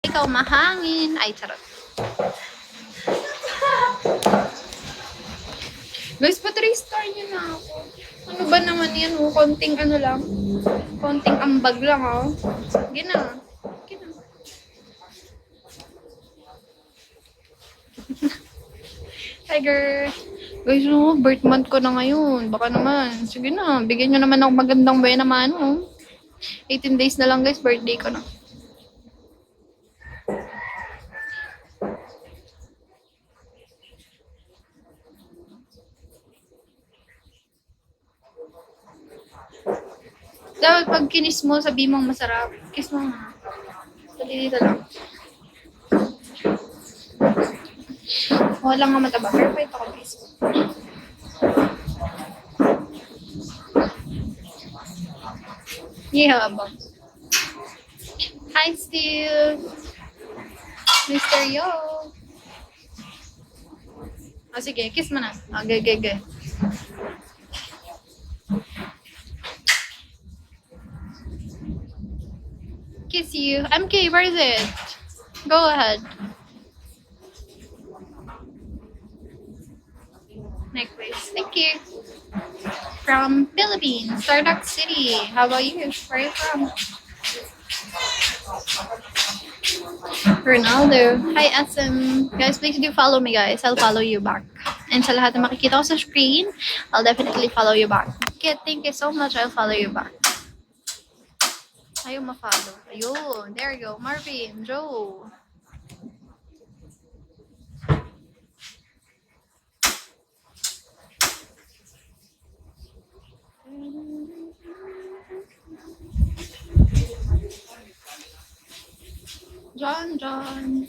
Ikaw mahangin. Ay, charot. Guys, pa-3-star niyo na ako. Ano ba naman yan? Oh? Konting ano lang. Konting ambag lang, oh. Sige na. Sige na. Tiger. Guys, oh, birth month ko na ngayon. Baka naman. Sige na. Bigyan nyo naman ako magandang buhay naman, oh. 18 days na lang, guys. Birthday ko na. Dapat pag kinis mo, sabi mong masarap. Kiss mo nga. Dali dito lang. Wala nga mataba. Perfect ako, guys. Yeah, ba? Hi, Steve. Mr. Yo. Oh, sige. Kiss mo na. Okay, okay, okay. Kiss you. MK, where is it? Go ahead. Necklace. Thank you. From Philippines, Starduck City. How about you? Where are you from? Ronaldo. Hi, SM. Guys, please do follow me, guys. I'll follow you back. And sa lahat na makikita ko sa screen, I'll definitely follow you back. Okay, thank you so much. I'll follow you back. Ayaw ma-follow. Ayun. There you go. Marvin. Joe. John.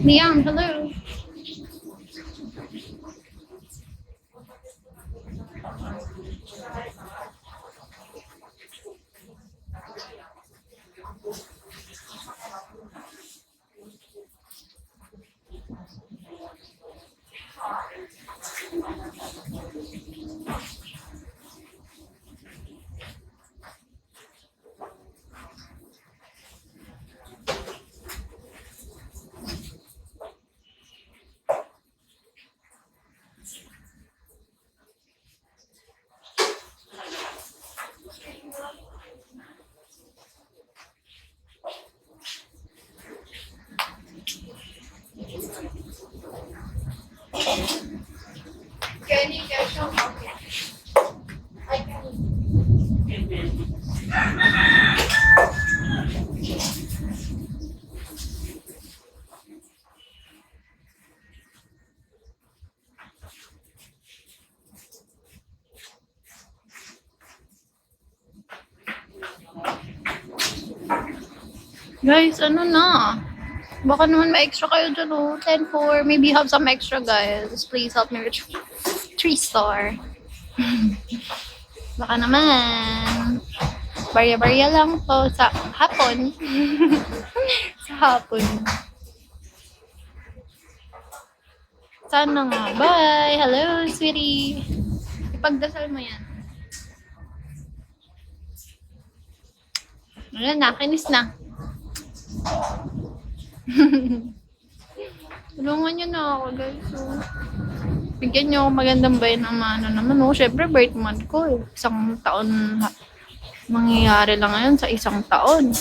Liam, hello. Can you get some? I can. Guys, ano na? Baka naman may extra kayo dyan, oh. 10-4. Maybe have some extra, guys. Please help me reach 3-star. Baka naman. Barya-barya lang po sa hapon. Sa hapon. Sana nga. Bye! Hello, sweetie. Ipagdasal mo yan. Ayan na, kinis na. Tulungan nyo na ako, guys. So, bigyan nyo ako magandang bayan ng ano naman. Oh, syempre, birth month ko. Eh. Isang taon mangyayari lang ngayon sa isang taon.